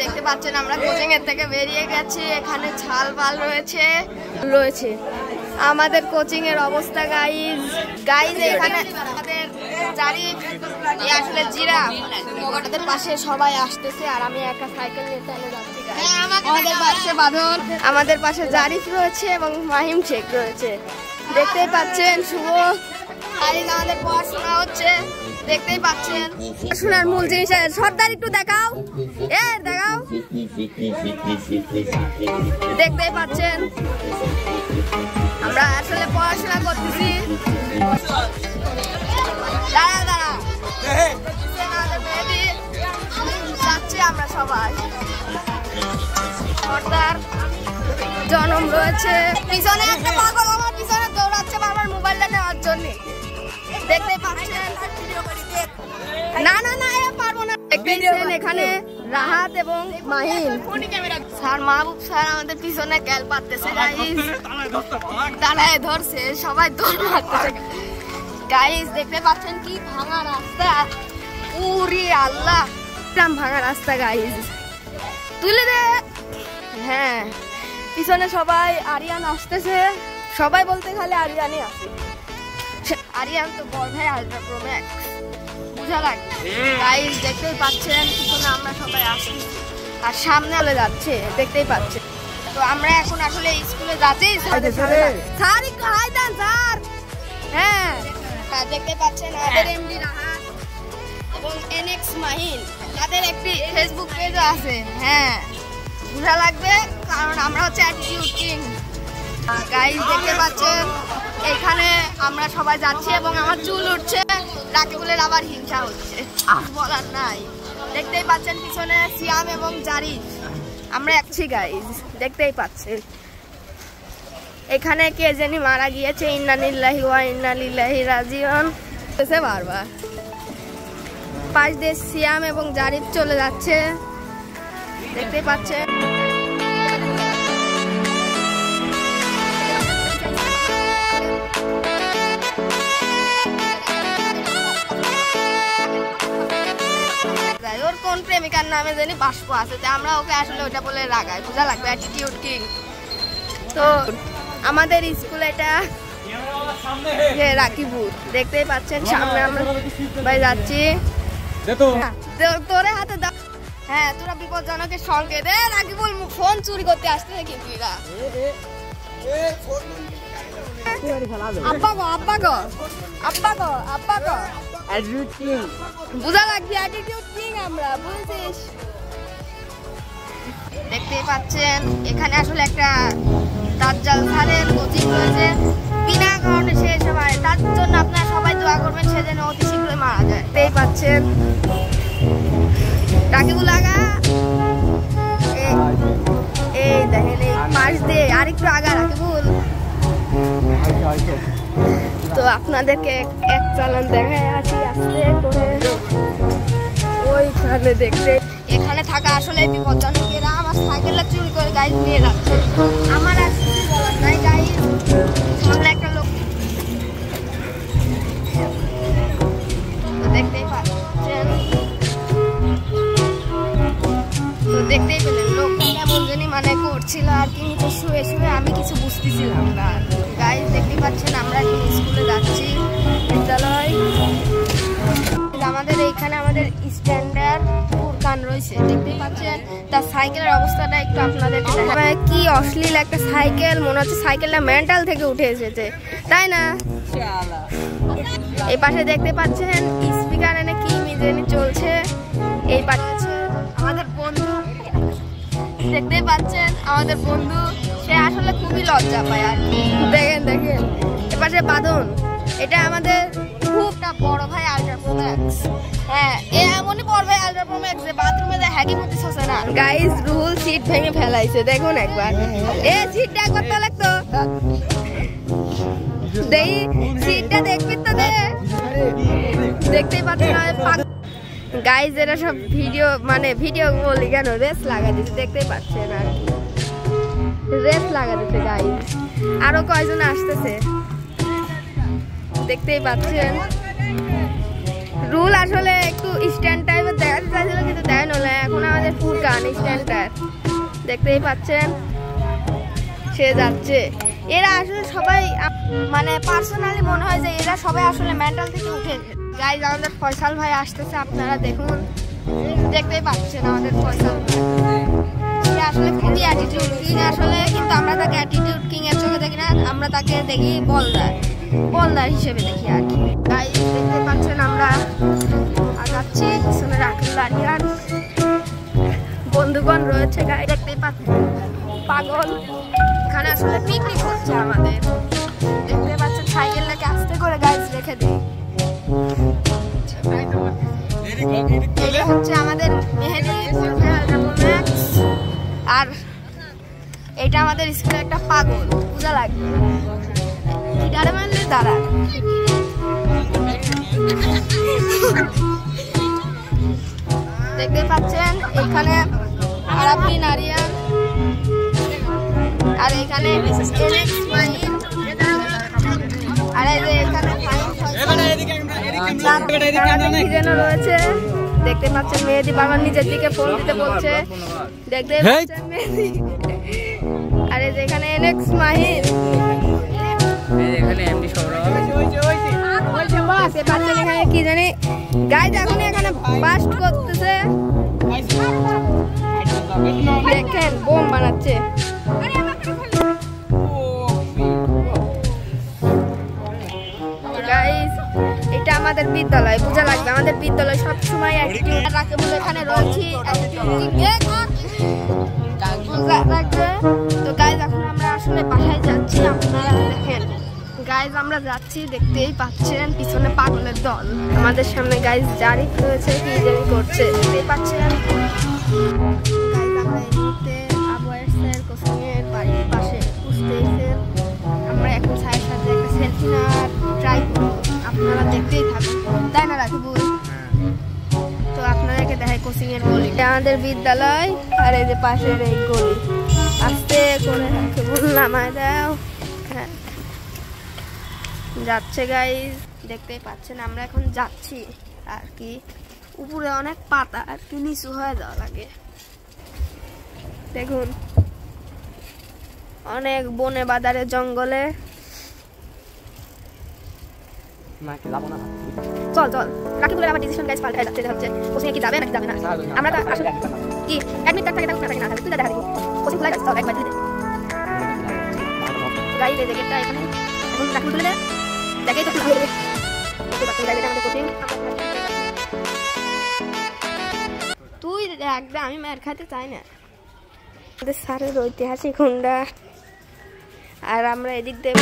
দেখতে পাচ্ছেন আমরা কোচিং এর থেকে বেরিয়ে গেছি। এখানে ছাল পাল রয়েছে আমাদের কোচিং এর অবস্থা গাইজ। এখানে আমাদের আসলে জিরা ওদের পাশে সবাই আসতেছে আর আমি একটা সাইকেল নিয়ে চলে যাচ্ছি। আমাদের পাশে বাদল, আমাদের পাশে জারিফ রয়েছে এবং মাহিম শেখ রয়েছে। দেখতেই পাচ্ছেন শুভ আমাদের পড়াশোনা হচ্ছে, দেখতেই পাচ্ছেন পড়াশোনার মূল জিনিস। সর্দার একটু দেখাও, দেখাও। দেখতেই পাচ্ছেন আমরা আসলে পড়াশোনা করতেছি। দাঁড়া যাচ্ছি আমরা সবাই। সর্দার জনম রয়েছে, পিছনে একটা পাগল আমার পিছনে দৌড়াচ্ছে বাবার মোবাইলটা নেওয়ার জন্য। দেখতে পাচ্ছেন না পারবো না। এখানে রাহাত এবং মাহিন স্যার, মাহবুব স্যার আমাদের পিছনে ক্যাল পাততেছে গাইস, দাঁড়ায় ধরছে, সবাই দৌড় মারতেছে গাইস। দেখতে পাচ্ছেন কি ভাঙা রাস্তা, উরি আল্লাহ, ভাঙা রাস্তা গাইস, তুলে দে। হ্যাঁ, পিছনে সবাই আরিয়ান আসতেছে, সবাই বলতে খালি আরিয়ানই আসে। আরিয়ান তো বড় ভাই আলট্রা প্রো ম্যাক্স, বুঝা লাগে গাইস। দেখতেই পাচ্ছেন পিছনে আমরা সবাই আসছি আর সামনে চলে যাচ্ছে, দেখতেই পাচ্ছেন। তো আমরা এখন আসলে স্কুলে যাচ্ছি। স্যার একটু হাই দেন স্যার। হ্যাঁ, দেখতে পাচ্ছেন আমাদের এমডি রাহাত এবং এনএক্স মাহিন, তাদের একটি ফেসবুক পেজও আছে। হ্যাঁ, বুঝা লাগবে কারণ আমরা হচ্ছে অ্যাটিটিউড কিং গাইস। দেখতে পাচ্ছেন এখানে আমরা সবাই যাচ্ছি এবং আমার চুল উঠছে, রাকিবুলের আবার হিংসা হচ্ছে, বলার নাই। দেখতেই পাচ্ছেন পিছনে সিয়াম এবং জারিফ, আমরা একছি গাইস, দেখতেই পাচ্ছেন। এখানে কে জানি মারা গিয়েছে, ইন্না লিল্লাহি ওয়া ইন্না ইলাইহি রাজিউন বারবার। পাশ দিয়ে সিয়াম এবং জারিফ চলে যাচ্ছে, দেখতেই পাচ্ছেন। ওর কোন প্রেমিকার নামে জানি বাষ্প আছে, আমরা ওকে আসলে ওটা বলে লাগাই, বুঝা লাগবে অ্যাটিটিউড কিং। তো আমাদের স্কুল এটা রাকিবুল, দেখতেই পাচ্ছেন সামনে আমরা সবাই যাচ্ছি। তোরে হাতে দাও। হ্যাঁ, তোরা বিপজ্জনকের সংকেত। রাকিবুল ফোন চুরি করতে আসতে কিন্তু এরা। বুঝা লাগবে অ্যাটিটিউড কিং আমরা, বুঝছিস? দেখতেই পাচ্ছেন এখানে আসলে একটা দাজ্জাল স্যারের কোচিং রয়েছে, বিনা কারণে সে সবাই, তার জন্য আপনারা সবাই দোয়া করবেন সে যেন অতি শীঘ্রই মারা যায়। দেখতেই পাচ্ছেন রাকিবুল আগা, এই দেখেন এই পাশ দিয়ে আরেকটু আগা রাকিবুল। তো আপনাদেরকে এক চালান দেখায় আসি আস্তে করে। ওইখানে দেখতে এখানে থাকা আসলে বিপজ্জনক, এরা আমার সাইকেলটা চুরি করে গাইড নিয়ে যাচ্ছে। আমার আর কিছু বলার নাই গাইড, সামনে একটা লোক। তো দেখতেই পাচ্ছেন, তো দেখতেই পেলেন লোকটা কেমন জানি মানে করছিল আর কি, তো শুয়ে শুয়ে আমি কিছু বুঝতেছিলাম না গাইড। দেখতেই পাচ্ছেন আমরা এখন স্কুলে যাচ্ছি, বিদ্যালয়। আমাদের এইখানে আমাদের স্ট্যান্ডার্ড ফুরকান রয়েছে, দেখতেই পাচ্ছেন। তার সাইকেলের অবস্থাটা একটু আপনাদেরকে দেখাবো। কি অশ্লীল একটা সাইকেল, মনে হচ্ছে সাইকেলটা মেন্টাল থেকে উঠে এসেছে, তাই না? এই পাশে দেখতে পাচ্ছেন স্পিকার এনে কি মিজানি চলছে। এই পাশে আমাদের বন্ধু, দেখতেই পাচ্ছেন আমাদের বন্ধু, সে আসলে খুবই লজ্জা পায় আর কি। দেখেন এপাশে বাদন, এটা আমাদের খুবটা বড় ভাই আলট্রা প্রো ম্যাক্স। হ্যাঁ, এমনই বড় ভাই আলট্রা প্রো ম্যাক্স যে বাথরুমে যায় হ্যাগি মুতি ছসে না গাইস। রুল সিট ভেঙে ফেলাইছে, দেখুন একবার। সিটটা একবার তো লাগতো, দেই সিটটা দেখবি তো, দেখতেই পাচ্ছেন গাইস। এরা সব ভিডিও বলি কেন, রেস লাগা দিচ্ছে, দেখতেই পাচ্ছেন আর কি, রেস লাগা দিচ্ছে গাইস। আরো কয়জন আসতেছে, দেখতেই পাচ্ছেন। রুল আসলে একটু স্ট্যান্ড টাইপের দেখা চাইছিল কিন্তু দেয় নলে। এখন আমাদের ফুরকান স্ট্যান্ডার দেখতেই পাচ্ছেন সে যাচ্ছে। এরা আসলে সবাই মানে পার্সোনালি মনে হয় যে এরা সবাই আসলে মেন্টাল থেকে উঠে। গাইজ আমাদের ফয়সাল ভাই আসতেছে, আপনারা দেখুন, দেখতেই পাচ্ছেন আমাদের ফয়সাল ভাই। সে আসলে খুবই অ্যাটিটিউড কিং আসলে, কিন্তু আমরা তাকে অ্যাটিটিউড কিং এর চোখে দেখি না, আমরা তাকে দেখি বলদার হিসেবে দেখি আর কি। গাইজ দেখতে পাচ্ছেন আমরা আগাচ্ছি, পিছনে রাখেন দাঁড়িয়ান বন্ধুগণ রয়েছে। গাই দেখতেই পাচ্ছেন পাগল, এখানে আসলে পিকনিক হচ্ছে আমাদের। দেখতে পাচ্ছেন সাইকেলটাকে আস্তে করে গাইজ রেখে দিই। এটা হচ্ছে আমাদের মেহেদি, আর এটা আমাদের স্কুলে একটা পাগল পূজা লাগবে, এটারে মানলে দাঁড়া। দেখতে পাচ্ছেন এখানে আরাবি নারিয়ান, আর এখানে আর এখানে রয়েছে। দেখতে পাচ্ছেন মেহেদি বাবার নিজের দিকে ফোন দিতে বলছে, দেখতে পাচ্ছেন মেহেদি। আর এখানে এনএক্স মাহিন, এখানে কি জানি গাইজ এখন এখানে বাস্ট করতেছে, দেখেন বোম বানাচ্ছে। গাইজ এটা আমাদের বিদ্যালয়, পূজা লাগবে। আমাদের বিদ্যালয় সবসময় অ্যাটিটিউড রাখে বলে এখানে রয়েছি। তো গাইজ এখন আমরা আসলে বাসায় যাচ্ছি, আপনারা দেখেন। গাইজ আমরা যাচ্ছি, দেখতেই পাচ্ছেন পিছনে পাগলের দল আমাদের সামনে। গাইজ জারিফ রয়েছে, কি জানি করছে, দেখতেই পাচ্ছেন। গাইজ আমরা এই মুহূর্তে আবহাওয়ার স্যার কোচিংয়ের বাড়ির পাশে বুঝতেইছেন। আমরা এখন স্যারের সাথে একটা সেলফি নেওয়ার ট্রাই করবো, আপনারা দেখতেই থাকুন, তাই না রাকিবুল? তো আপনাদেরকে দেখাই কোচিংয়ের গলি, আমাদের বিদ্যালয়, আর এই যে পাশের এই গলি। আস্তে করে রাকিবুল নামায় দাও। হ্যাঁ যাচ্ছে গাইজ, দেখতেই পাচ্ছেন আমরা এখন যাচ্ছি আর কি। উপরে অনেক পাতা আর কি, নিচু হয়ে যাওয়া লাগে। দেখুন অনেক বনে বাদারে জঙ্গলে। চল চল রাকিবুলের আবার ডিসিশন গাইজ পাল্টায় যাচ্ছে, হচ্ছে কোচিং কি যাবে নাকি যাবে না। আমরা তো আসলে কি অ্যাডমিট কার্ড থাকে না থাকে না থাকে, তুই দেখা দিবি কোচিং খোলা যাচ্ছে। চল একবার দিতে গাইজ, এই জায়গাটা এখানে এখন রাকিবুল তুলে দেয়, দেখেই তো ভালো লাগে। আমাদের কোচিং তুই একদম, আমি মার খাইতে চাই না। আমাদের স্যারের ঐতিহাসিক হুন্ডা, আর আমরা এদিক দিয়ে